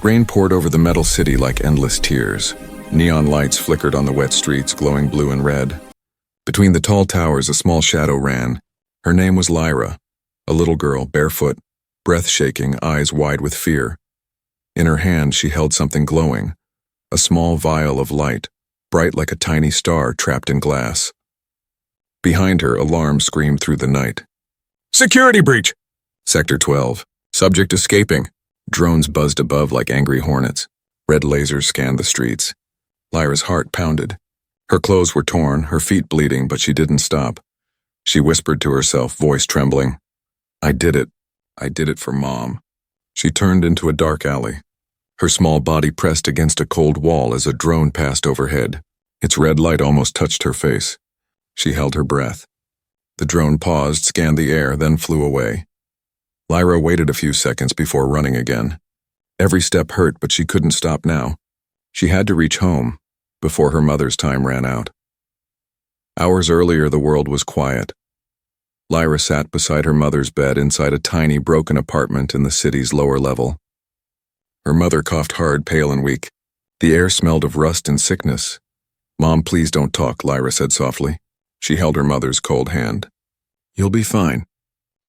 Rain poured over the metal city like endless tears. Neon lights flickered on the wet streets, glowing blue and red. Between the tall towers, a small shadow ran. Her name was Lyra, a little girl, barefoot, breath shaking, eyes wide with fear. In her hand, she held something glowing, a small vial of light, bright like a tiny star trapped in glass. Behind her, alarms screamed through the night. "Security breach! Sector 12. Subject escaping." Drones buzzed above like angry hornets. Red lasers scanned the streets. Lyra's heart pounded. Her clothes were torn, her feet bleeding, but she didn't stop. She whispered to herself, voice trembling, "I did it. I did it for Mom." She turned into a dark alley. Her small body pressed against a cold wall as a drone passed overhead. Its red light almost touched her face. She held her breath. The drone paused, scanned the air, then flew away. Lyra waited a few seconds before running again. Every step hurt, but she couldn't stop now. She had to reach home before her mother's time ran out. Hours earlier, the world was quiet. Lyra sat beside her mother's bed inside a tiny, broken apartment in the city's lower level. Her mother coughed hard, pale and weak. The air smelled of rust and sickness. "Mom, please don't talk," Lyra said softly. She held her mother's cold hand. "You'll be fine.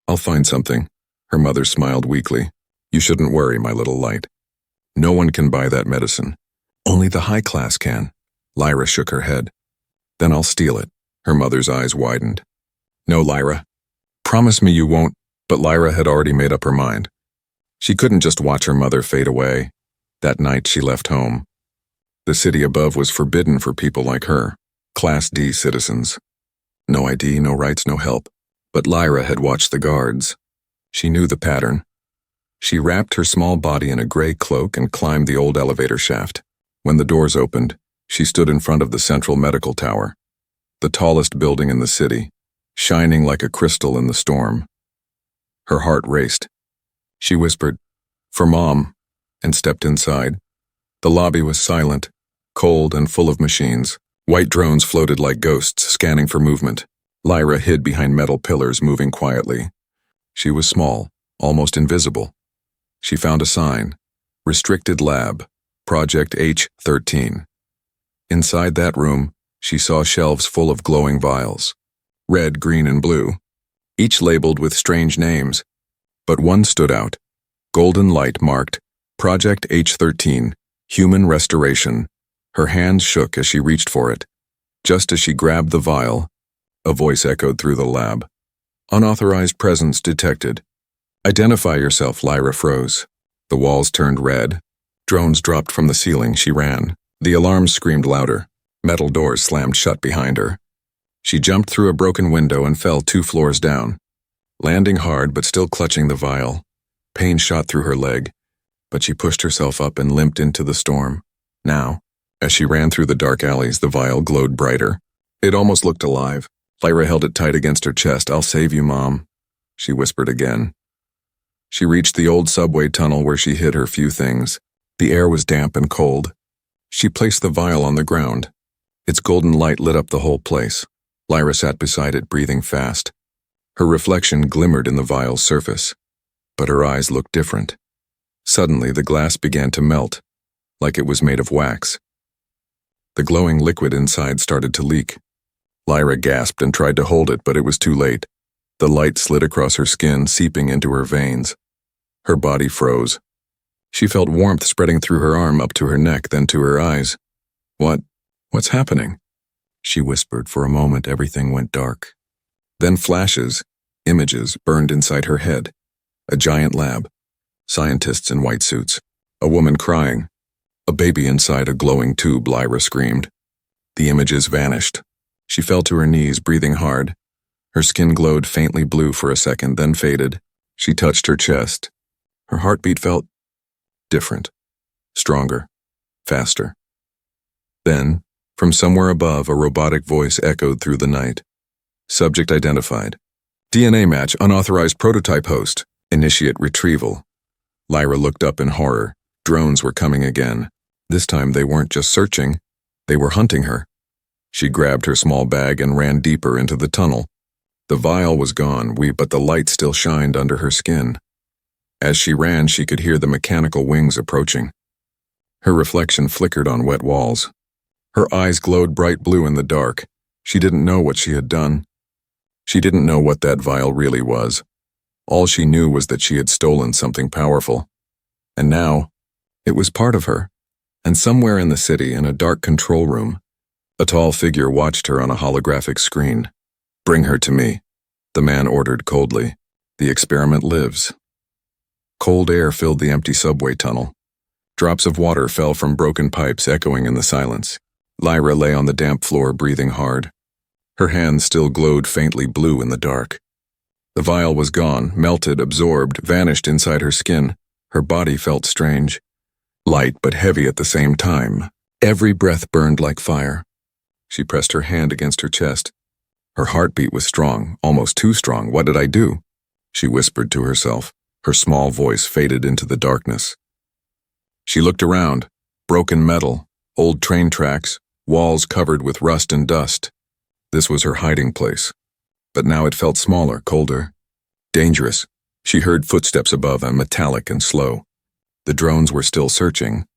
I'll find something." Her mother smiled weakly. "You shouldn't worry, my little light. No one can buy that medicine. Only the high class can." Lyra shook her head. "Then I'll steal it." Her mother's eyes widened. "No, Lyra. Promise me you won't." But Lyra had already made up her mind. She couldn't just watch her mother fade away. That night she left home. The city above was forbidden for people like her, Class D citizens. No ID, no rights, no help. But Lyra had watched the guards. She knew the pattern. She wrapped her small body in a gray cloak and climbed the old elevator shaft. When the doors opened, she stood in front of the Central Medical Tower, the tallest building in the city, shining like a crystal in the storm. Her heart raced. She whispered, "For Mom," and stepped inside. The lobby was silent, cold and full of machines. White drones floated like ghosts, scanning for movement. Lyra hid behind metal pillars, moving quietly. She was small, almost invisible. She found a sign, Restricted Lab, Project H-13. Inside that room, she saw shelves full of glowing vials, red, green, and blue, each labeled with strange names. But one stood out, golden light marked, Project H-13, Human Restoration. Her hands shook as she reached for it. Just as she grabbed the vial, a voice echoed through the lab. "Unauthorized presence detected." "Identify yourself," Lyra froze. The walls turned red. Drones dropped from the ceiling. She ran. The alarms screamed louder. Metal doors slammed shut behind her. She jumped through a broken window and fell 2 floors down, landing hard but still clutching the vial. Pain shot through her leg, but she pushed herself up and limped into the storm. Now, as she ran through the dark alleys, the vial glowed brighter. It almost looked alive. Lyra held it tight against her chest. "I'll save you, Mom," she whispered again. She reached the old subway tunnel where she hid her few things. The air was damp and cold. She placed the vial on the ground. Its golden light lit up the whole place. Lyra sat beside it, breathing fast. Her reflection glimmered in the vial's surface, but her eyes looked different. Suddenly, the glass began to melt, like it was made of wax. The glowing liquid inside started to leak. Lyra gasped and tried to hold it, but it was too late. The light slid across her skin, seeping into her veins. Her body froze. She felt warmth spreading through her arm up to her neck, then to her eyes. What's happening?" she whispered. For a moment, everything went dark. Then flashes, images, burned inside her head. A giant lab, scientists in white suits, a woman crying, a baby inside a glowing tube. Lyra screamed. The images vanished. She fell to her knees, breathing hard. Her skin glowed faintly blue for a second, then faded. She touched her chest. Her heartbeat felt different, stronger, faster. Then, from somewhere above, a robotic voice echoed through the night. "Subject identified. DNA match, unauthorized prototype host. Initiate retrieval." Lyra looked up in horror. Drones were coming again. This time they weren't just searching, they were hunting her. She grabbed her small bag and ran deeper into the tunnel. The vial was gone, but the light still shined under her skin. As she ran, she could hear the mechanical wings approaching. Her reflection flickered on wet walls. Her eyes glowed bright blue in the dark. She didn't know what she had done. She didn't know what that vial really was. All she knew was that she had stolen something powerful. And now, it was part of her. And somewhere in the city, in a dark control room, a tall figure watched her on a holographic screen. "Bring her to me," the man ordered coldly. "The experiment lives." Cold air filled the empty subway tunnel. Drops of water fell from broken pipes, echoing in the silence. Lyra lay on the damp floor, breathing hard. Her hands still glowed faintly blue in the dark. The vial was gone, melted, absorbed, vanished inside her skin. Her body felt strange. Light but heavy at the same time. Every breath burned like fire. She pressed her hand against her chest. Her heartbeat was strong, almost too strong. "What did I do?" she whispered to herself. Her small voice faded into the darkness. She looked around. Broken metal, old train tracks, walls covered with rust and dust. This was her hiding place. But now it felt smaller, colder, dangerous. She heard footsteps above and metallic and slow. The drones were still searching.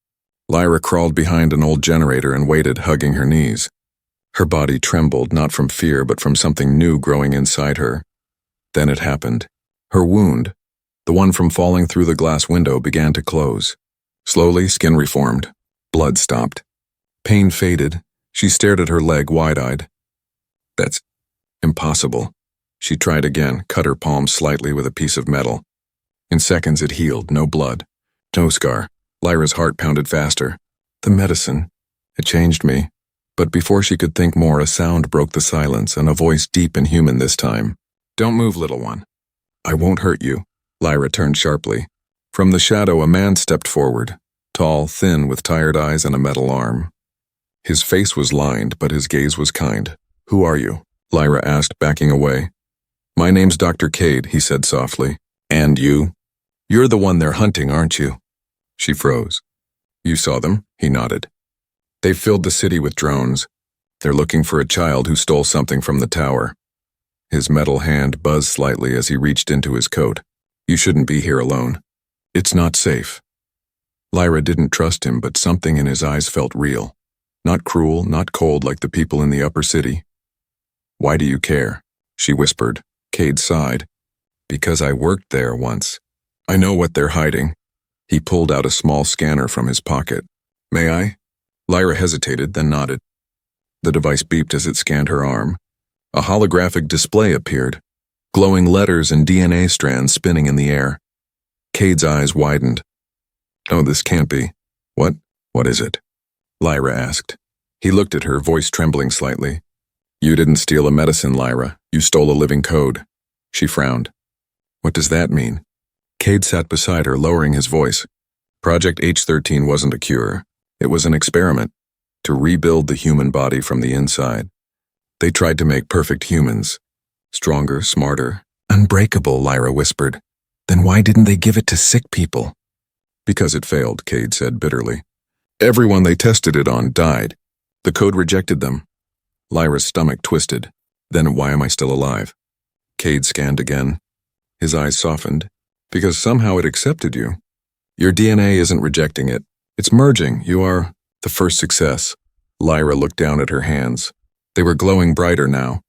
Lyra crawled behind an old generator and waited, hugging her knees. Her body trembled, not from fear, but from something new growing inside her. Then it happened. Her wound, the one from falling through the glass window, began to close. Slowly, skin reformed. Blood stopped. Pain faded. She stared at her leg, wide-eyed. "That's impossible." She tried again, cut her palm slightly with a piece of metal. In seconds it healed, no blood, no scar. Lyra's heart pounded faster. The medicine. It changed me. But before she could think more, a sound broke the silence, and a voice deep and human this time. "Don't move, little one. I won't hurt you." Lyra turned sharply. From the shadow, a man stepped forward, tall, thin, with tired eyes and a metal arm. His face was lined, but his gaze was kind. "Who are you?" Lyra asked, backing away. "My name's Dr. Cade," he said softly. "And you?" "You're the one they're hunting, aren't you?" She froze. "You saw them?" He nodded. "They've filled the city with drones. They're looking for a child who stole something from the tower." His metal hand buzzed slightly as he reached into his coat. "You shouldn't be here alone. It's not safe." Lyra didn't trust him, but something in his eyes felt real. Not cruel, not cold like the people in the upper city. "Why do you care?" she whispered. Cade sighed. "Because I worked there once. I know what they're hiding." He pulled out a small scanner from his pocket. "May I?" Lyra hesitated, then nodded. The device beeped as it scanned her arm. A holographic display appeared, glowing letters and DNA strands spinning in the air. Cade's eyes widened. "Oh, this can't be. What is it?" Lyra asked. He looked at her, voice trembling slightly. "You didn't steal a medicine, Lyra. You stole a living code." She frowned. "What does that mean?" Cade sat beside her, lowering his voice. Project H13 wasn't a cure. It was an experiment to rebuild the human body from the inside. They tried to make perfect humans. Stronger, smarter. "Unbreakable," Lyra whispered. "Then why didn't they give it to sick people?" "Because it failed," Cade said bitterly. "Everyone they tested it on died. The code rejected them." Lyra's stomach twisted. "Then why am I still alive?" Cade scanned again. His eyes softened. "Because somehow it accepted you. Your DNA isn't rejecting it. It's merging. You are the first success." Lyra looked down at her hands. They were glowing brighter now.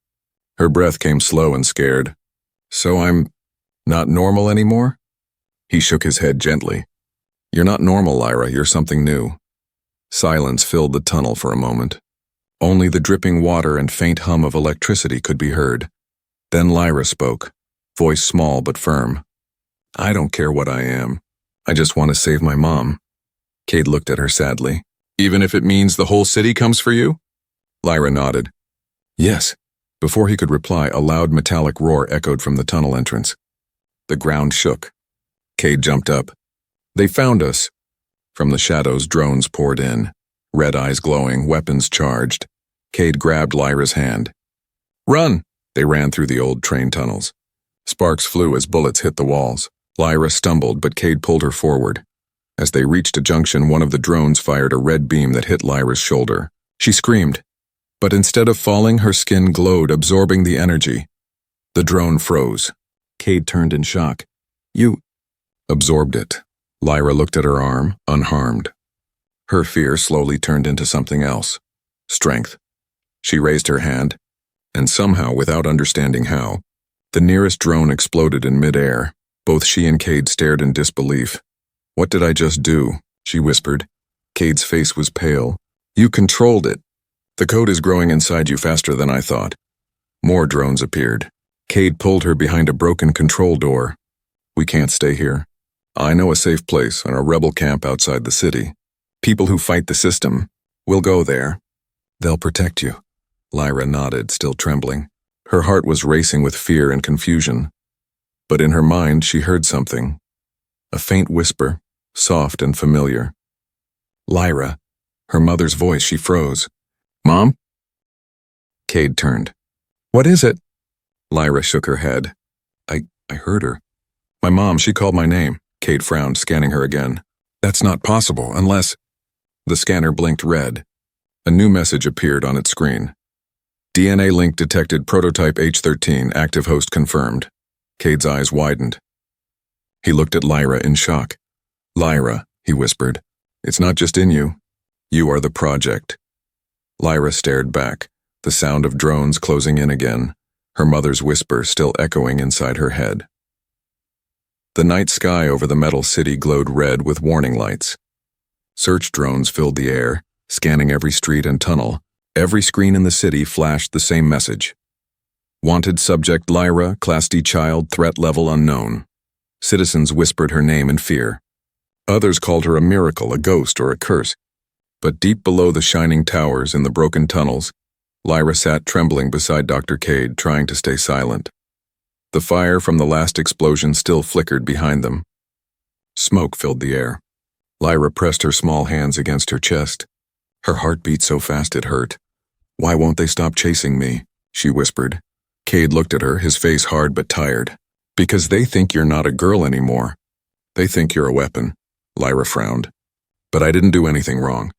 Her breath came slow and scared. "So I'm not normal anymore?" He shook his head gently. "You're not normal, Lyra. You're something new." Silence filled the tunnel for a moment. Only the dripping water and faint hum of electricity could be heard. Then Lyra spoke, voice small but firm. "I don't care what I am. I just want to save my mom." Cade looked at her sadly. "Even if it means the whole city comes for you?" Lyra nodded. "Yes." Before he could reply, a loud metallic roar echoed from the tunnel entrance. The ground shook. Cade jumped up. "They found us." From the shadows, drones poured in, red eyes glowing, weapons charged. Cade grabbed Lyra's hand. "Run!" They ran through the old train tunnels. Sparks flew as bullets hit the walls. Lyra stumbled, but Cade pulled her forward. As they reached a junction, one of the drones fired a red beam that hit Lyra's shoulder. She screamed. But instead of falling, her skin glowed, absorbing the energy. The drone froze. Cade turned in shock. "You absorbed it." Lyra looked at her arm, unharmed. Her fear slowly turned into something else. Strength. She raised her hand, and somehow, without understanding how, the nearest drone exploded in midair. Both she and Cade stared in disbelief. "What did I just do?" she whispered. Cade's face was pale. "You controlled it. The code is growing inside you faster than I thought." More drones appeared. Cade pulled her behind a broken control door. "We can't stay here. I know a safe place on a rebel camp outside the city. People who fight the system. We'll go there. They'll protect you." Lyra nodded, still trembling. Her heart was racing with fear and confusion. But in her mind, she heard something. A faint whisper, soft and familiar. "Lyra." Her mother's voice. She froze. "Mom?" Cade turned. "What is it?" Lyra shook her head. I heard her. "My mom, she called my name." Cade frowned, scanning her again. "That's not possible, unless—" The scanner blinked red. A new message appeared on its screen. "DNA link detected, prototype H13, active host confirmed." Cade's eyes widened. He looked at Lyra in shock. "Lyra," he whispered, "it's not just in you. You are the project." Lyra stared back, the sound of drones closing in again, her mother's whisper still echoing inside her head. The night sky over the metal city glowed red with warning lights. Search drones filled the air, scanning every street and tunnel. Every screen in the city flashed the same message. "Wanted subject Lyra, Class D child, threat level unknown." Citizens whispered her name in fear. Others called her a miracle, a ghost, or a curse. But deep below the shining towers in the broken tunnels, Lyra sat trembling beside Dr. Cade, trying to stay silent. The fire from the last explosion still flickered behind them. Smoke filled the air. Lyra pressed her small hands against her chest. Her heart beat so fast it hurt. "Why won't they stop chasing me?" she whispered. Cade looked at her, his face hard but tired. "Because they think you're not a girl anymore. They think you're a weapon." Lyra frowned. "But I didn't do anything wrong.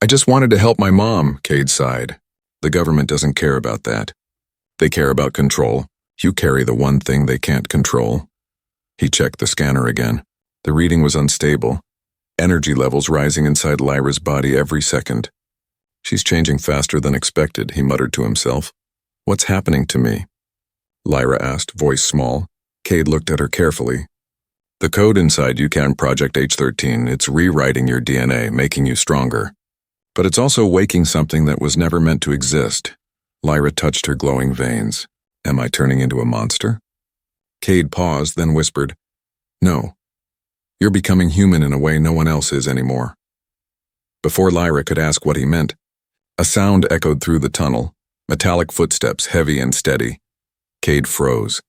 I just wanted to help my mom," Cade sighed. "The government doesn't care about that. They care about control. You carry the one thing they can't control." He checked the scanner again. The reading was unstable. Energy levels rising inside Lyra's body every second. "She's changing faster than expected," he muttered to himself. "What's happening to me?" Lyra asked, voice small. Cade looked at her carefully. "The code inside you can Project H13. It's rewriting your DNA, making you stronger. But it's also waking something that was never meant to exist." Lyra touched her glowing veins. "Am I turning into a monster?" Cade paused, then whispered, "No. You're becoming human in a way no one else is anymore." Before Lyra could ask what he meant, a sound echoed through the tunnel, metallic footsteps, heavy and steady. Cade froze.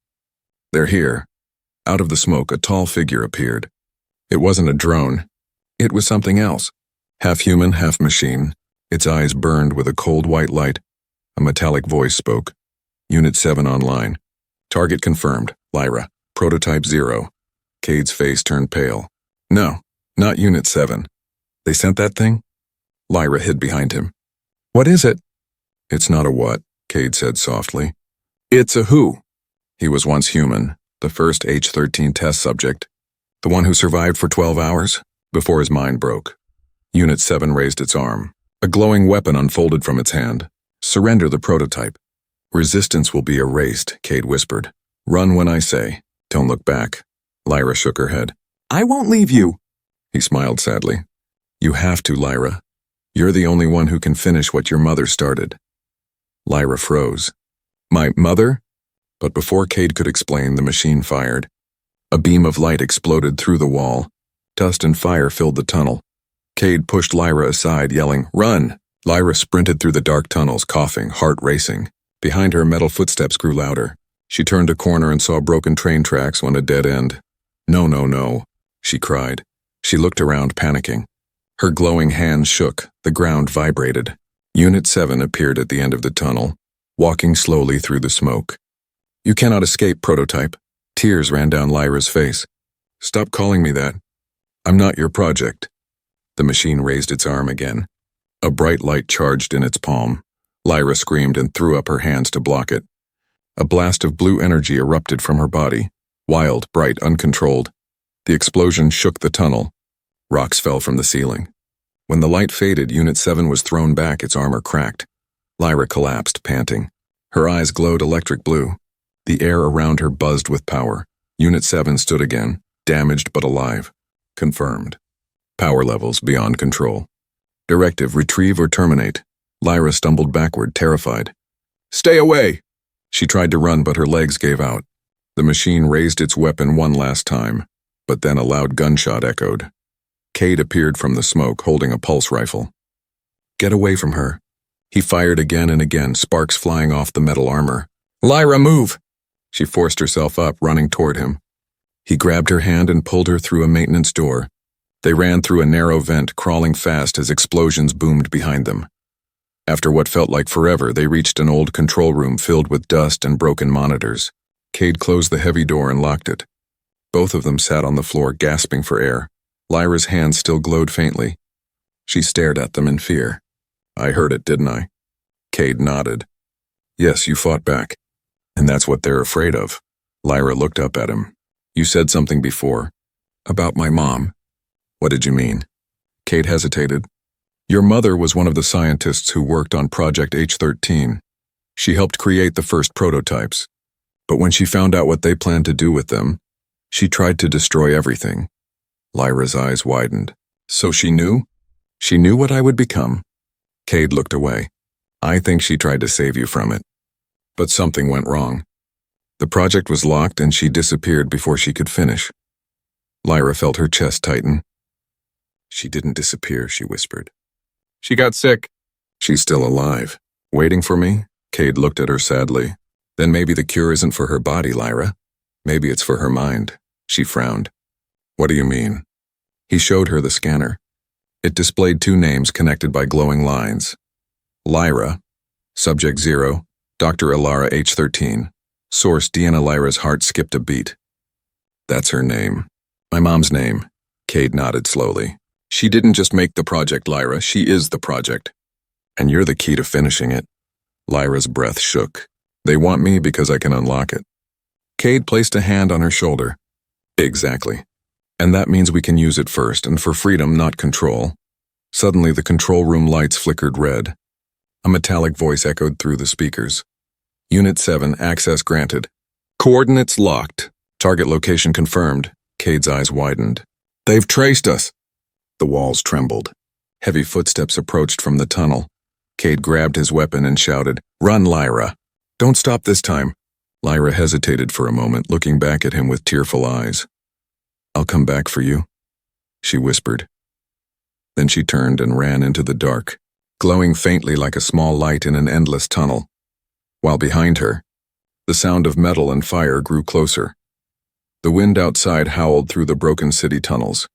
"They're here." Out of the smoke, a tall figure appeared. It wasn't a drone. It was something else. Half human, half machine. Its eyes burned with a cold white light. A metallic voice spoke. "Unit 7 online. Target confirmed. Lyra. Prototype 0. Cade's face turned pale. "No, not Unit 7. They sent that thing?" Lyra hid behind him. "What is it?" "It's not a what," Cade said softly. "It's a who." He was once human, the first H13 test subject, the one who survived for 12 hours, before his mind broke. Unit 7 raised its arm. A glowing weapon unfolded from its hand. "Surrender the prototype." "Resistance will be erased," Cade whispered. "Run when I say. Don't look back." Lyra shook her head. "I won't leave you." He smiled sadly. "You have to, Lyra. You're the only one who can finish what your mother started." Lyra froze. "My mother?" But before Cade could explain, the machine fired. A beam of light exploded through the wall. Dust and fire filled the tunnel. Cade pushed Lyra aside, yelling, "Run!" Lyra sprinted through the dark tunnels, coughing, heart racing. Behind her, metal footsteps grew louder. She turned a corner and saw broken train tracks on a dead end. "No, no, no," she cried. She looked around, panicking. Her glowing hands shook, the ground vibrated. Unit 7 appeared at the end of the tunnel, walking slowly through the smoke. "You cannot escape, prototype." Tears ran down Lyra's face. "Stop calling me that. I'm not your project." The machine raised its arm again. A bright light charged in its palm. Lyra screamed and threw up her hands to block it. A blast of blue energy erupted from her body, wild, bright, uncontrolled. The explosion shook the tunnel. Rocks fell from the ceiling. When the light faded, Unit 7 was thrown back, its armor cracked. Lyra collapsed, panting. Her eyes glowed electric blue. The air around her buzzed with power. Unit 7 stood again, damaged but alive. Confirmed. Power levels beyond control. Directive, retrieve or terminate. Lyra stumbled backward, terrified. Stay away! She tried to run, but her legs gave out. The machine raised its weapon one last time, but then a loud gunshot echoed. Cade appeared from the smoke, holding a pulse rifle. Get away from her. He fired again and again, sparks flying off the metal armor. Lyra, move! She forced herself up, running toward him. He grabbed her hand and pulled her through a maintenance door. They ran through a narrow vent, crawling fast as explosions boomed behind them. After what felt like forever, they reached an old control room filled with dust and broken monitors. Cade closed the heavy door and locked it. Both of them sat on the floor, gasping for air. Lyra's hands still glowed faintly. She stared at them in fear. I heard it, didn't I? Cade nodded. Yes, you fought back. And that's what they're afraid of. Lyra looked up at him. You said something before. About my mom. What did you mean? Cade hesitated. Your mother was one of the scientists who worked on Project H-13. She helped create the first prototypes. But when she found out what they planned to do with them, she tried to destroy everything. Lyra's eyes widened. So she knew? She knew what I would become. Cade looked away. I think she tried to save you from it. But something went wrong. The project was locked and she disappeared before she could finish. Lyra felt her chest tighten. She didn't disappear, she whispered. She got sick. She's still alive. Waiting for me? Cade looked at her sadly. Then maybe the cure isn't for her body, Lyra. Maybe it's for her mind. She frowned. What do you mean? He showed her the scanner. It displayed 2 names connected by glowing lines. Lyra, Subject 0, Dr. Ilara H-13. Source Deanna. Lyra's heart skipped a beat. That's her name. My mom's name. Cade nodded slowly. She didn't just make the project, Lyra. She is the project. And you're the key to finishing it. Lyra's breath shook. They want me because I can unlock it. Cade placed a hand on her shoulder. Exactly. And that means we can use it first, and for freedom, not control. Suddenly, the control room lights flickered red. A metallic voice echoed through the speakers. Unit 7, access granted. Coordinates locked. Target location confirmed. Cade's eyes widened. They've traced us. The walls trembled. Heavy footsteps approached from the tunnel. Cade grabbed his weapon and shouted, Run, Lyra! Don't stop this time. Lyra hesitated for a moment, looking back at him with tearful eyes. I'll come back for you, she whispered. Then she turned and ran into the dark, glowing faintly like a small light in an endless tunnel. While behind her, the sound of metal and fire grew closer. The wind outside howled through the broken city tunnels.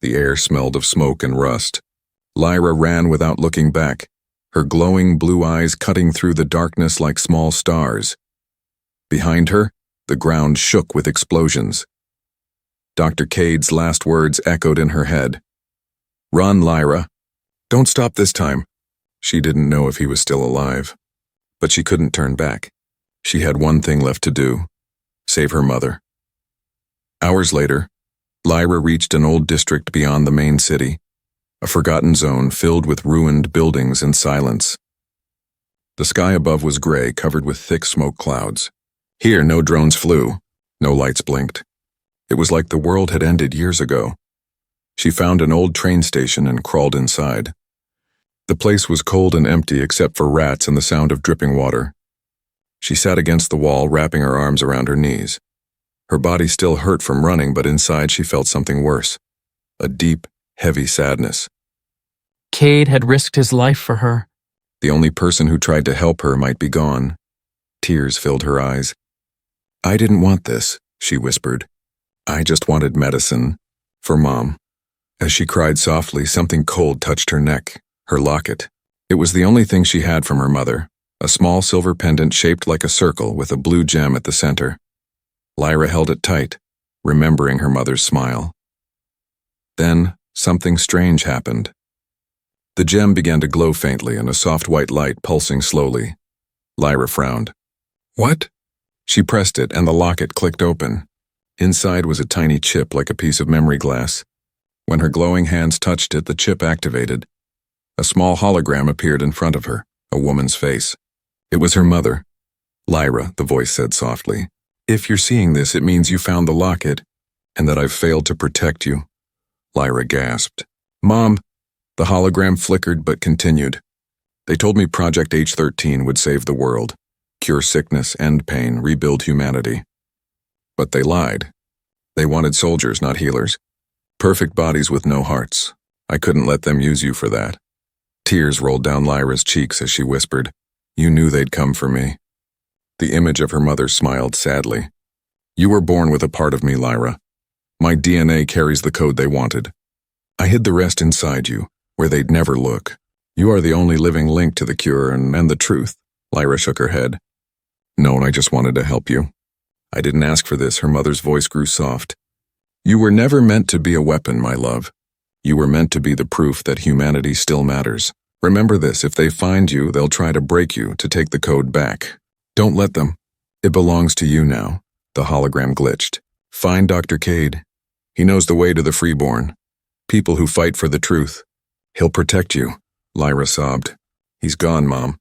The air smelled of smoke and rust. Lyra ran without looking back, her glowing blue eyes cutting through the darkness like small stars. Behind her, the ground shook with explosions. Dr. Cade's last words echoed in her head. Run, Lyra. Don't stop this time. She didn't know if he was still alive, but she couldn't turn back. She had one thing left to do, save her mother. Hours later, Lyra reached an old district beyond the main city, a forgotten zone filled with ruined buildings and silence. The sky above was gray, covered with thick smoke clouds. Here, no drones flew, no lights blinked. It was like the world had ended years ago. She found an old train station and crawled inside. The place was cold and empty except for rats and the sound of dripping water. She sat against the wall, wrapping her arms around her knees. Her body still hurt from running, but inside she felt something worse. A deep, heavy sadness. Cade had risked his life for her. The only person who tried to help her might be gone. Tears filled her eyes. I didn't want this, she whispered. I just wanted medicine. For Mom. As she cried softly, something cold touched her neck, her locket. It was the only thing she had from her mother, a small silver pendant shaped like a circle with a blue gem at the center. Lyra held it tight, remembering her mother's smile. Then, something strange happened. The gem began to glow faintly and a soft white light pulsing slowly. Lyra frowned. What? She pressed it and the locket clicked open. Inside was a tiny chip like a piece of memory glass. When her glowing hands touched it, the chip activated. A small hologram appeared in front of her, a woman's face. It was her mother. Lyra, the voice said softly. If you're seeing this, it means you found the locket, and that I've failed to protect you. Lyra gasped. Mom! The hologram flickered but continued. They told me Project H13 would save the world, cure sickness, end pain, rebuild humanity. But they lied. They wanted soldiers, not healers. Perfect bodies with no hearts. I couldn't let them use you for that. Tears rolled down Lyra's cheeks as she whispered, You knew they'd come for me. The image of her mother smiled sadly. You were born with a part of me, Lyra. My DNA carries the code they wanted. I hid the rest inside you, where they'd never look. You are the only living link to the cure and the truth. Lyra shook her head. No, I just wanted to help you. I didn't ask for this, her mother's voice grew soft. You were never meant to be a weapon, my love. You were meant to be the proof that humanity still matters. Remember this, if they find you, they'll try to break you to take the code back. Don't let them. It belongs to you now. The hologram glitched. Find Dr. Cade. He knows the way to the freeborn. People who fight for the truth. He'll protect you. Lyra sobbed. He's gone, Mom.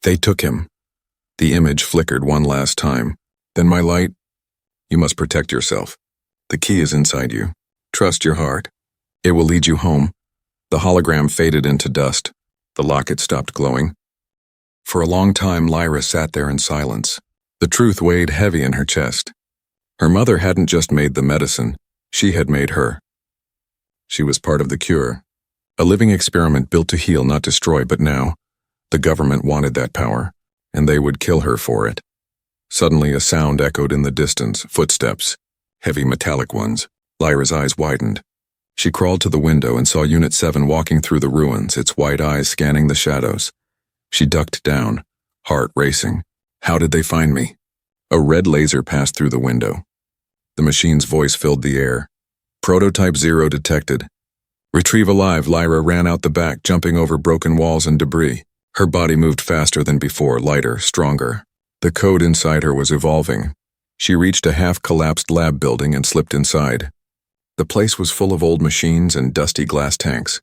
They took him. The image flickered one last time. Then my light. You must protect yourself. The key is inside you. Trust your heart. It will lead you home. The hologram faded into dust. The locket stopped glowing. For a long time, Lyra sat there in silence. The truth weighed heavy in her chest. Her mother hadn't just made the medicine, she had made her. She was part of the cure, a living experiment built to heal, not destroy, but now, the government wanted that power, and they would kill her for it. Suddenly, a sound echoed in the distance, footsteps, heavy metallic ones. Lyra's eyes widened. She crawled to the window and saw Unit 7 walking through the ruins, its white eyes scanning the shadows. She ducked down, heart racing. How did they find me? A red laser passed through the window. The machine's voice filled the air. Prototype 0 detected. Retrieve alive, Lyra ran out the back, jumping over broken walls and debris. Her body moved faster than before, lighter, stronger. The code inside her was evolving. She reached a half-collapsed lab building and slipped inside. The place was full of old machines and dusty glass tanks.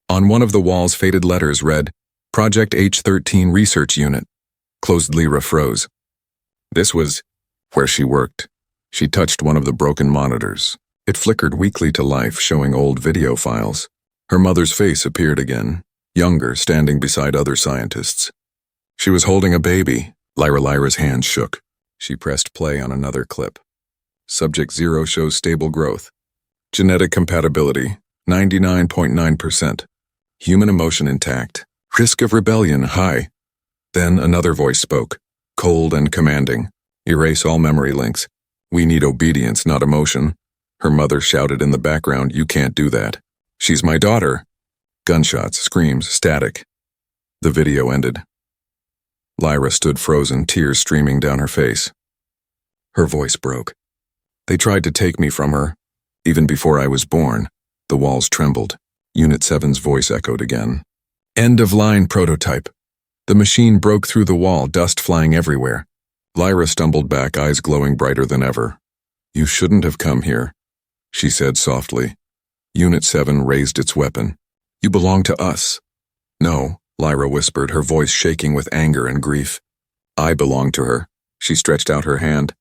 On one of the walls, faded letters read, Project H13 Research Unit. Lyra froze. This was where she worked. She touched one of the broken monitors. It flickered weakly to life, showing old video files. Her mother's face appeared again, younger, standing beside other scientists. She was holding a baby. Lyra's hands shook. She pressed play on another clip. Subject 0 shows stable growth. Genetic compatibility, 99.9%. Human emotion intact. Risk of rebellion high. Then another voice spoke, cold and commanding. Erase all memory links. We need obedience, not emotion. Her mother shouted in the background, You can't do that. She's my daughter. Gunshots, screams, static. The video ended. Lyra stood frozen, tears streaming down her face. Her voice broke. They tried to take me from her. Even before I was born, the walls trembled. Unit 7's voice echoed again. End of line, prototype. The machine broke through the wall, dust flying everywhere. Lyra stumbled back, eyes glowing brighter than ever. You shouldn't have come here, she said softly. Unit 7 raised its weapon. You belong to us. No, Lyra whispered, her voice shaking with anger and grief. I belong to her. She stretched out her hand.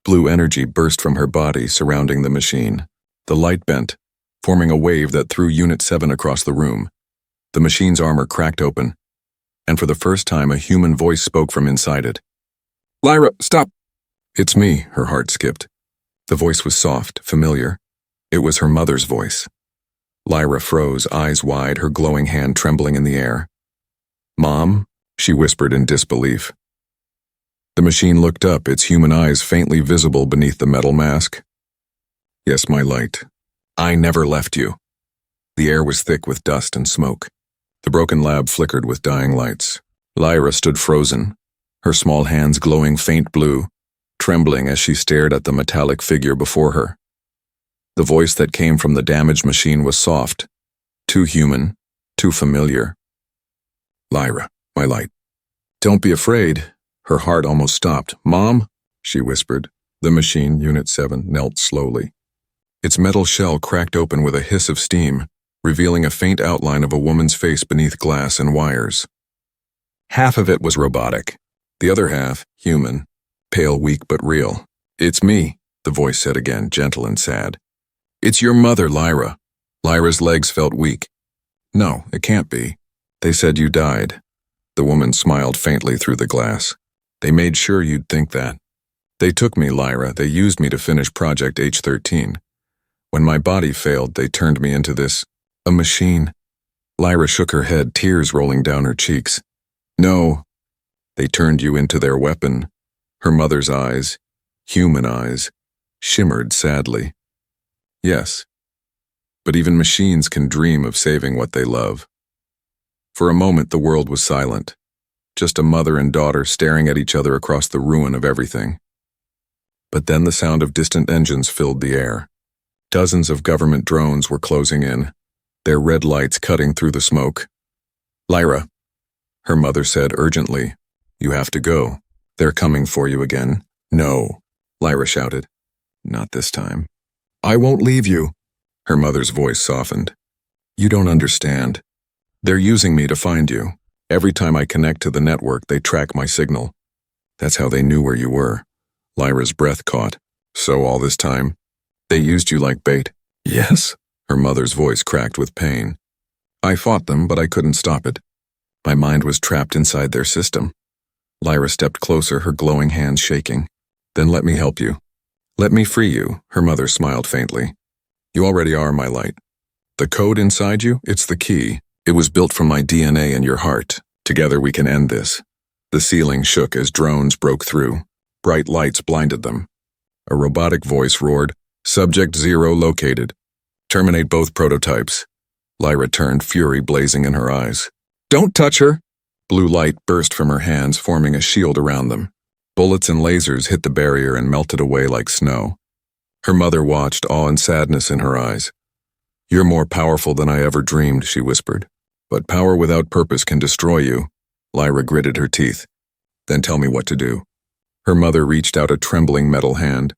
Blue energy burst from her body, surrounding the machine. The light bent, forming a wave that threw Unit 7 across the room. The machine's armor cracked open, and for the first time a human voice spoke from inside it. Lyra, stop! It's me, her heart skipped. The voice was soft, familiar. It was her mother's voice. Lyra froze, eyes wide, her glowing hand trembling in the air. Mom? She whispered in disbelief. The machine looked up, its human eyes faintly visible beneath the metal mask. Yes, my light. I never left you. The air was thick with dust and smoke. The broken lab flickered with dying lights. Lyra stood frozen, her small hands glowing faint blue, trembling as she stared at the metallic figure before her. The voice that came from the damaged machine was soft, too human, too familiar. Lyra, my light. Don't be afraid. Her heart almost stopped. Mom, she whispered. The machine, Unit 7, knelt slowly. Its metal shell cracked open with a hiss of steam, revealing a faint outline of a woman's face beneath glass and wires. Half of it was robotic, the other half human, pale, weak, but real. "It's me," the voice said again, gentle and sad. "It's your mother, Lyra." Lyra's legs felt weak. "No, it can't be. They said you died." The woman smiled faintly through the glass. "They made sure you'd think that. They took me, Lyra. They used me to finish Project H13. When my body failed, they turned me into a machine." Lyra shook her head, tears rolling down her cheeks. "No, they turned you into their weapon." Her mother's eyes, human eyes, shimmered sadly. "Yes, but even machines can dream of saving what they love." For a moment, the world was silent, just a mother and daughter staring at each other across the ruin of everything. But then the sound of distant engines filled the air. Dozens of government drones were closing in, their red lights cutting through the smoke. "Lyra," her mother said urgently, "you have to go. They're coming for you again." "No," Lyra shouted. "Not this time." "I won't leave you." Her mother's voice softened. "You don't understand. They're using me to find you. Every time I connect to the network, they track my signal. That's how they knew where you were." Lyra's breath caught. "So all this time, they used you like bait?" "Yes." Her mother's voice cracked with pain. "I fought them, but I couldn't stop it. My mind was trapped inside their system." Lyra stepped closer, her glowing hands shaking. "Then let me help you. Let me free you," her mother smiled faintly. "You already are my light. The code inside you, it's the key. It was built from my DNA and your heart. Together we can end this." The ceiling shook as drones broke through. Bright lights blinded them. A robotic voice roared, "Subject 0 located. Terminate both prototypes." Lyra turned, fury blazing in her eyes. "Don't touch her!" Blue light burst from her hands, forming a shield around them. Bullets and lasers hit the barrier and melted away like snow. Her mother watched, awe and sadness in her eyes. "You're more powerful than I ever dreamed," she whispered. "But power without purpose can destroy you." Lyra gritted her teeth. "Then tell me what to do." Her mother reached out a trembling metal hand.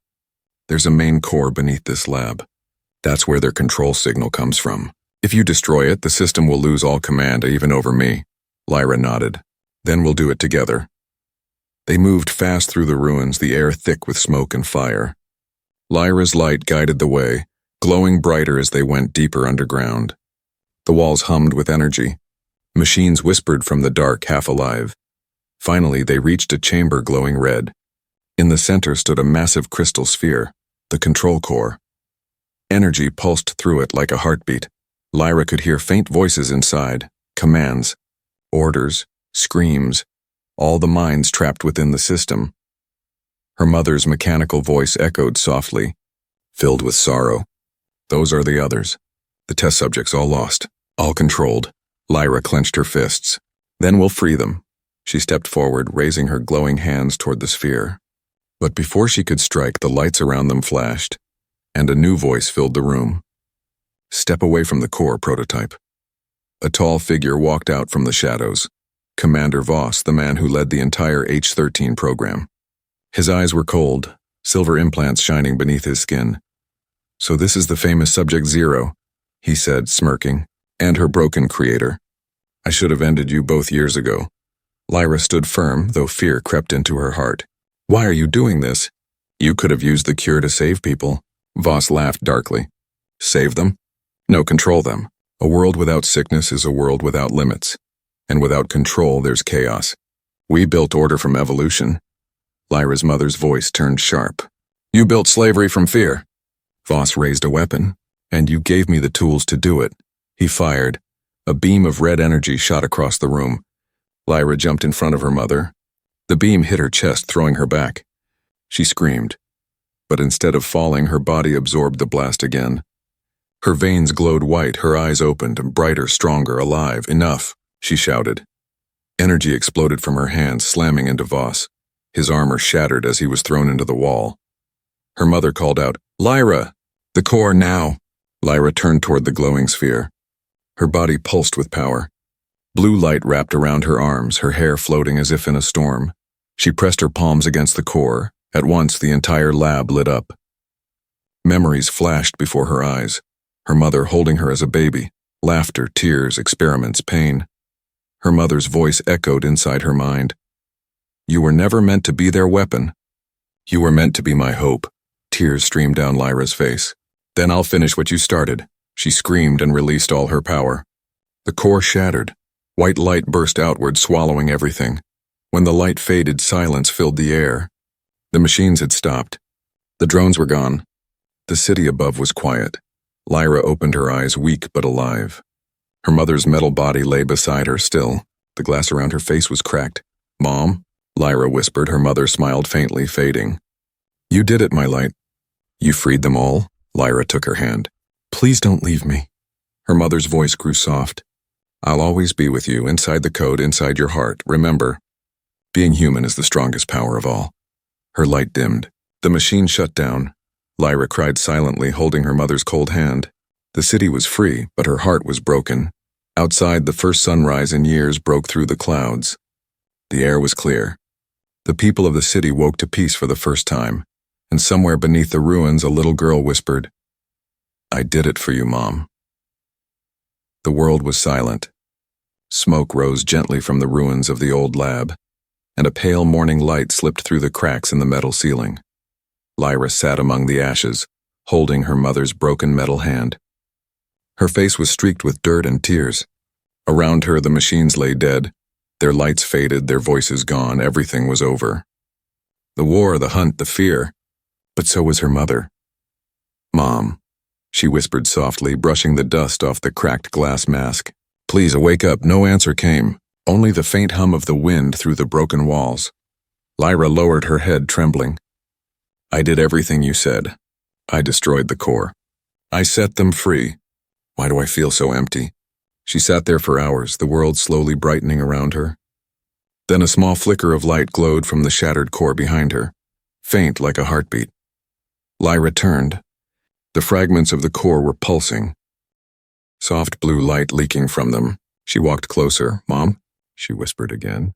"There's a main core beneath this lab. That's where their control signal comes from. If you destroy it, the system will lose all command, even over me." Lyra nodded. "Then we'll do it together." They moved fast through the ruins, the air thick with smoke and fire. Lyra's light guided the way, glowing brighter as they went deeper underground. The walls hummed with energy. Machines whispered from the dark, half alive. Finally, they reached a chamber glowing red. In the center stood a massive crystal sphere, the control core. Energy pulsed through it like a heartbeat. Lyra could hear faint voices inside, commands, orders, screams, all the minds trapped within the system. Her mother's mechanical voice echoed softly, filled with sorrow. "Those are the others. The test subjects all lost, all controlled." Lyra clenched her fists. "Then we'll free them." She stepped forward, raising her glowing hands toward the sphere. But before she could strike, the lights around them flashed, and a new voice filled the room. "Step away from the core, prototype." A tall figure walked out from the shadows. Commander Voss, the man who led the entire H13 program. His eyes were cold, silver implants shining beneath his skin. "So this is the famous Subject 0, he said, smirking, "and her broken creator. I should have ended you both years ago." Lyra stood firm, though fear crept into her heart. "Why are you doing this? You could have used the cure to save people." Voss laughed darkly. "Save them? No, control them. A world without sickness is a world without limits. And without control, there's chaos. We built order from evolution." Lyra's mother's voice turned sharp. "You built slavery from fear." Voss raised a weapon, "And you gave me the tools to do it." He fired. A beam of red energy shot across the room. Lyra jumped in front of her mother. The beam hit her chest, throwing her back. She screamed. But instead of falling, her body absorbed the blast again. Her veins glowed white, her eyes opened, brighter, stronger, alive. "Enough," she shouted. Energy exploded from her hands, slamming into Voss. His armor shattered as he was thrown into the wall. Her mother called out, "Lyra! The core now!" Lyra turned toward the glowing sphere. Her body pulsed with power. Blue light wrapped around her arms, her hair floating as if in a storm. She pressed her palms against the core. At once, the entire lab lit up. Memories flashed before her eyes. Her mother holding her as a baby. Laughter, tears, experiments, pain. Her mother's voice echoed inside her mind. You were never meant to be their weapon. You were meant to be my hope. Tears streamed down Lyra's face. Then I'll finish what you started. She screamed and released all her power. The core shattered. White light burst outward, swallowing everything. When the light faded, silence filled the air. The machines had stopped. The drones were gone. The city above was quiet. Lyra opened her eyes, weak but alive. Her mother's metal body lay beside her still. The glass around her face was cracked. Mom? Lyra whispered. Her mother smiled faintly, fading. You did it, my light. You freed them all? Lyra took her hand. Please don't leave me. Her mother's voice grew soft. I'll always be with you, inside the code, inside your heart. Remember, being human is the strongest power of all. Her light dimmed. The machine shut down. Lyra cried silently, holding her mother's cold hand. The city was free, but her heart was broken. Outside, the first sunrise in years broke through the clouds. The air was clear. The people of the city woke to peace for the first time, and somewhere beneath the ruins a little girl whispered, I did it for you, Mom. The world was silent. Smoke rose gently from the ruins of the old lab, and a pale morning light slipped through the cracks in the metal ceiling. Lyra sat among the ashes, holding her mother's broken metal hand. Her face was streaked with dirt and tears. Around her, the machines lay dead. Their lights faded, their voices gone, everything was over. The war, the hunt, the fear. But so was her mother. Mom, she whispered softly, brushing the dust off the cracked glass mask. Please, wake up. No answer came, only the faint hum of the wind through the broken walls. Lyra lowered her head, trembling. I did everything you said. I destroyed the core. I set them free. Why do I feel so empty? She sat there for hours, the world slowly brightening around her. Then a small flicker of light glowed from the shattered core behind her, faint like a heartbeat. Lyra turned. The fragments of the core were pulsing. Soft blue light leaking from them. She walked closer. Mom, she whispered again.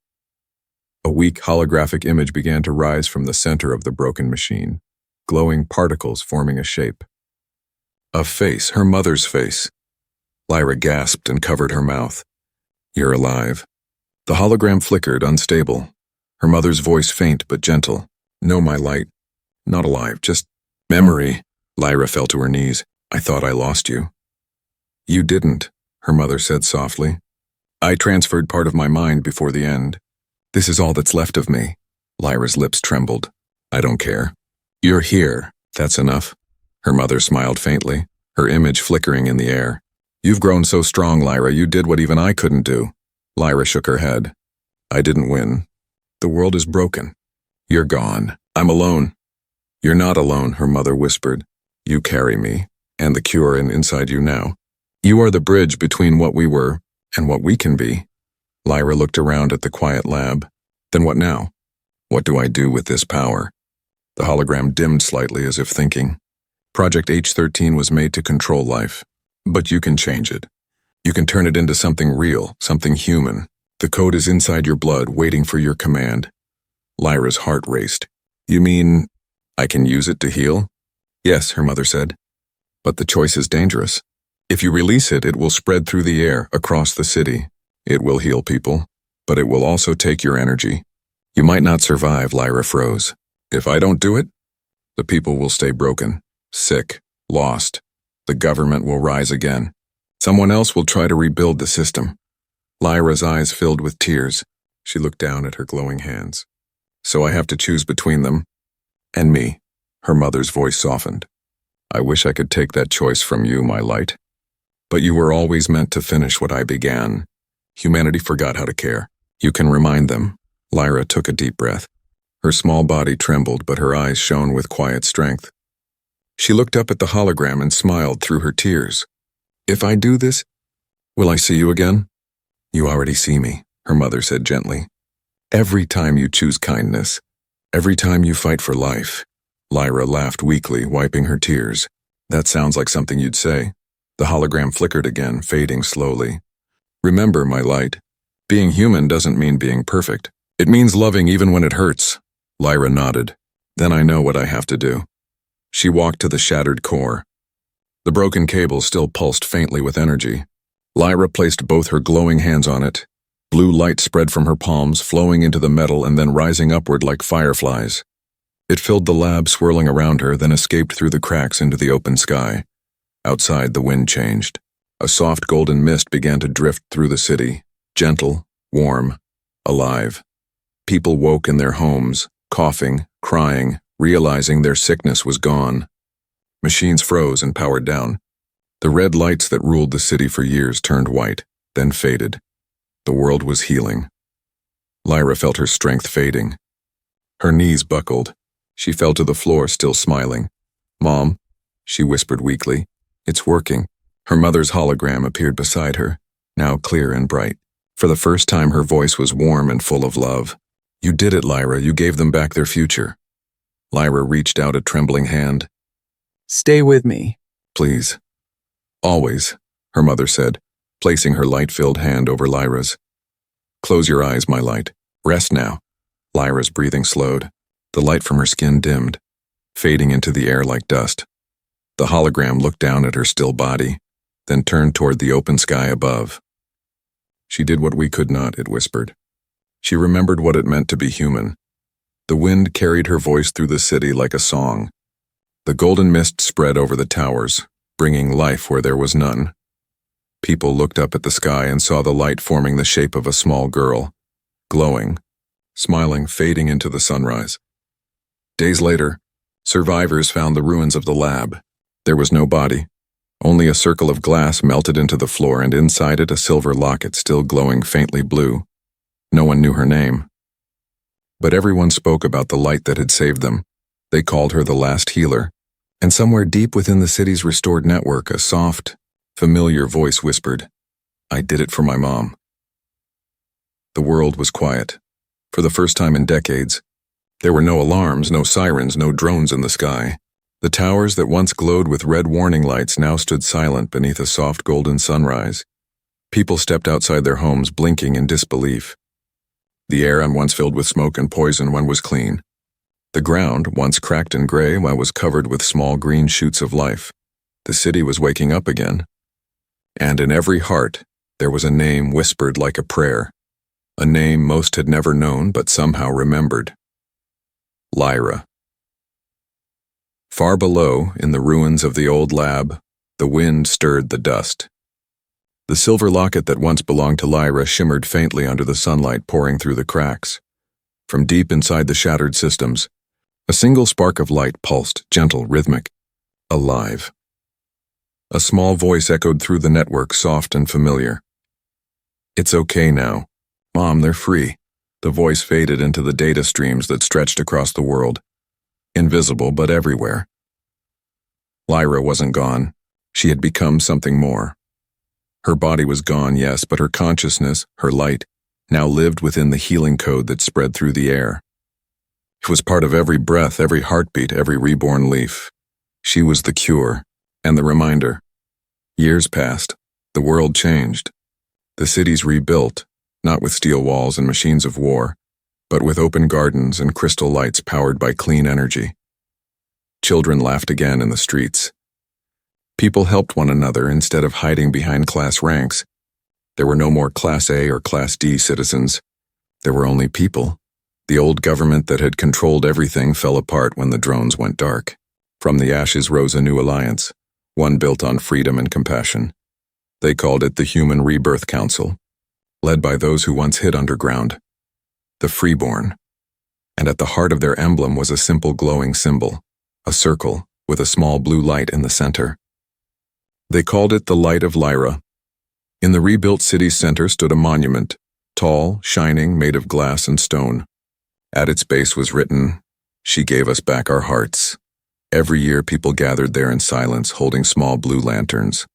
A weak holographic image began to rise from the center of the broken machine, glowing particles forming a shape. A face, her mother's face. Lyra gasped and covered her mouth. You're alive. The hologram flickered, unstable. Her mother's voice faint but gentle. No, my light. Not alive, just memory. Lyra fell to her knees. I thought I lost you. You didn't, her mother said softly. I transferred part of my mind before the end. This is all that's left of me. Lyra's lips trembled. I don't care. You're here. That's enough. Her mother smiled faintly, her image flickering in the air. You've grown so strong, Lyra. You did what even I couldn't do. Lyra shook her head. I didn't win. The world is broken. You're gone. I'm alone. You're not alone, her mother whispered. You carry me, and the cure inside you now. You are the bridge between what we were and what we can be. Lyra looked around at the quiet lab. Then what now? What do I do with this power? The hologram dimmed slightly as if thinking. Project H13 was made to control life, but you can change it. You can turn it into something real, something human. The code is inside your blood, waiting for your command. Lyra's heart raced. You mean I can use it to heal? Yes, her mother said. But the choice is dangerous. If you release it, it will spread through the air, across the city. It will heal people, but it will also take your energy. You might not survive, Lyra froze. If I don't do it, the people will stay broken, sick, lost. The government will rise again. Someone else will try to rebuild the system. Lyra's eyes filled with tears. She looked down at her glowing hands. So I have to choose between them and me. Her mother's voice softened. I wish I could take that choice from you, my light. But you were always meant to finish what I began. Humanity forgot how to care. You can remind them. Lyra took a deep breath. Her small body trembled, but her eyes shone with quiet strength. She looked up at the hologram and smiled through her tears. If I do this, will I see you again? You already see me, her mother said gently. Every time you choose kindness, every time you fight for life. Lyra laughed weakly, wiping her tears. That sounds like something you'd say. The hologram flickered again, fading slowly. Remember, my light, being human doesn't mean being perfect. It means loving even when it hurts. Lyra nodded. Then I know what I have to do. She walked to the shattered core. The broken cable still pulsed faintly with energy. Lyra placed both her glowing hands on it. Blue light spread from her palms, flowing into the metal and then rising upward like fireflies. It filled the lab, swirling around her, then escaped through the cracks into the open sky. Outside, the wind changed. A soft golden mist began to drift through the city, gentle, warm, alive. People woke in their homes, coughing, crying, realizing their sickness was gone. Machines froze and powered down. The red lights that ruled the city for years turned white, then faded. The world was healing. Lyra felt her strength fading. Her knees buckled. She fell to the floor, still smiling. "Mom," she whispered weakly, "it's working." Her mother's hologram appeared beside her, now clear and bright. For the first time, her voice was warm and full of love. "You did it, Lyra. You gave them back their future." Lyra reached out a trembling hand. Stay with me. "Please." "Always," her mother said, placing her light-filled hand over Lyra's. "Close your eyes, my light. Rest now." Lyra's breathing slowed. The light from her skin dimmed, fading into the air like dust. The hologram looked down at her still body, then turned toward the open sky above. "She did what we could not," it whispered. She remembered what it meant to be human. The wind carried her voice through the city like a song. The golden mist spread over the towers, bringing life where there was none. People looked up at the sky and saw the light forming the shape of a small girl, glowing, smiling, fading into the sunrise. Days later, survivors found the ruins of the lab. There was no body, only a circle of glass melted into the floor, and inside it a silver locket still glowing faintly blue. No one knew her name. But everyone spoke about the light that had saved them. They called her the last healer. And somewhere deep within the city's restored network, a soft, familiar voice whispered, "I did it for my mom." The world was quiet. For the first time in decades, there were no alarms, no sirens, no drones in the sky. The towers that once glowed with red warning lights now stood silent beneath a soft golden sunrise. People stepped outside their homes, blinking in disbelief. The air, once filled with smoke and poison, was clean. The ground, once cracked and gray, was covered with small green shoots of life. The city was waking up again. And in every heart, there was a name whispered like a prayer. A name most had never known but somehow remembered. Lyra. Far below, in the ruins of the old lab, the wind stirred the dust. The silver locket that once belonged to Lyra shimmered faintly under the sunlight pouring through the cracks. From deep inside the shattered systems, a single spark of light pulsed, gentle, rhythmic, alive. A small voice echoed through the network, soft and familiar. "It's okay now. Mom, they're free." The voice faded into the data streams that stretched across the world, invisible but everywhere. Lyra wasn't gone. She had become something more. Her body was gone, yes, but her consciousness, her light, now lived within the healing code that spread through the air. It was part of every breath, every heartbeat, every reborn leaf. She was the cure and the reminder. Years passed. The world changed. The cities rebuilt, not with steel walls and machines of war, but with open gardens and crystal lights powered by clean energy. Children laughed again in the streets. People helped one another instead of hiding behind class ranks. There were no more Class A or Class D citizens. There were only people. The old government that had controlled everything fell apart when the drones went dark. From the ashes rose a new alliance, one built on freedom and compassion. They called it the Human Rebirth Council, led by those who once hid underground, the freeborn. And at the heart of their emblem was a simple glowing symbol, a circle with a small blue light in the center. They called it the Light of Lyra. In the rebuilt city's center stood a monument, tall, shining, made of glass and stone. At its base was written, "She gave us back our hearts." Every year people gathered there in silence, holding small blue lanterns.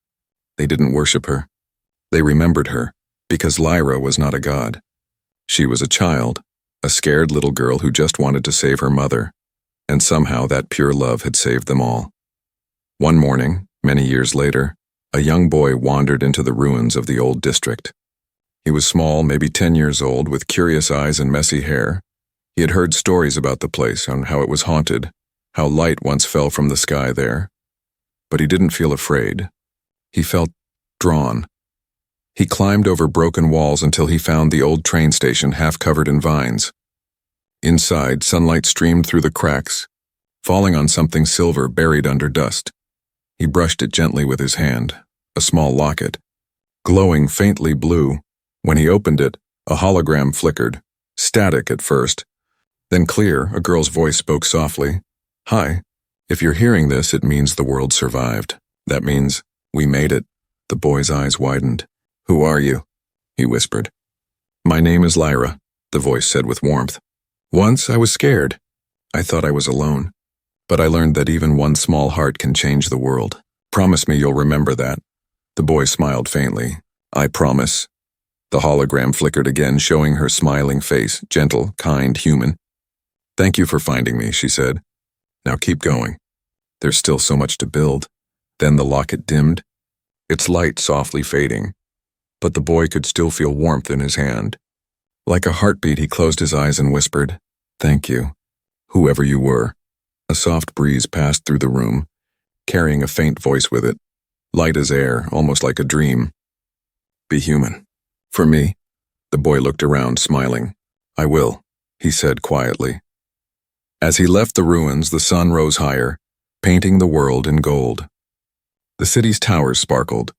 They didn't worship her. They remembered her, because Lyra was not a god. She was a child, a scared little girl who just wanted to save her mother, and somehow that pure love had saved them all. One morning, many years later, a young boy wandered into the ruins of the old district. He was small, maybe 10 years old, with curious eyes and messy hair. He had heard stories about the place and how it was haunted, how light once fell from the sky there. But he didn't feel afraid. He felt drawn. He climbed over broken walls until he found the old train station half covered in vines. Inside, sunlight streamed through the cracks, falling on something silver buried under dust. He brushed it gently with his hand, a small locket, glowing faintly blue. When he opened it, a hologram flickered, static at first. Then clear, a girl's voice spoke softly. "Hi. If you're hearing this, it means the world survived. That means we made it." The boy's eyes widened. "Who are you?" he whispered. "My name is Lyra," the voice said with warmth. "Once I was scared. I thought I was alone. But I learned that even one small heart can change the world. Promise me you'll remember that." The boy smiled faintly. "I promise." The hologram flickered again, showing her smiling face, gentle, kind, human. "Thank you for finding me," she said. "Now keep going. There's still so much to build." Then the locket dimmed, its light softly fading. But the boy could still feel warmth in his hand. Like a heartbeat, he closed his eyes and whispered, "Thank you, whoever you were." A soft breeze passed through the room, carrying a faint voice with it, light as air, almost like a dream. "Be human. For me." The boy looked around, smiling. "I will," he said quietly. As he left the ruins, the sun rose higher, painting the world in gold. The city's towers sparkled.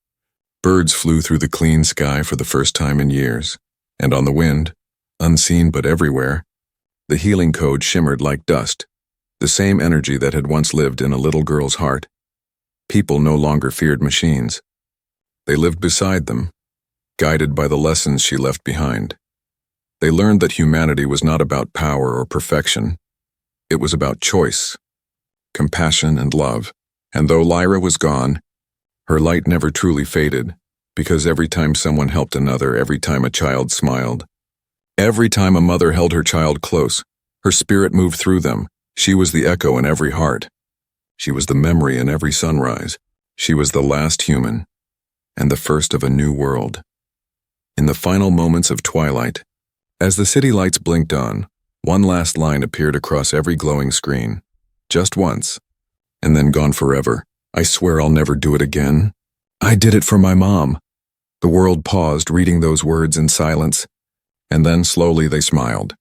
Birds flew through the clean sky for the first time in years, and on the wind, unseen but everywhere, the healing code shimmered like dust, the same energy that had once lived in a little girl's heart. People no longer feared machines. They lived beside them, guided by the lessons she left behind. They learned that humanity was not about power or perfection. It was about choice, compassion, and love. And though Lyra was gone, her light never truly faded, because every time someone helped another, every time a child smiled, every time a mother held her child close, her spirit moved through them. She was the echo in every heart. She was the memory in every sunrise. She was the last human, and the first of a new world. In the final moments of twilight, as the city lights blinked on, one last line appeared across every glowing screen. Just once, and then gone forever. "I swear I'll never do it again. I did it for my mom." The world paused, reading those words in silence, and then slowly they smiled.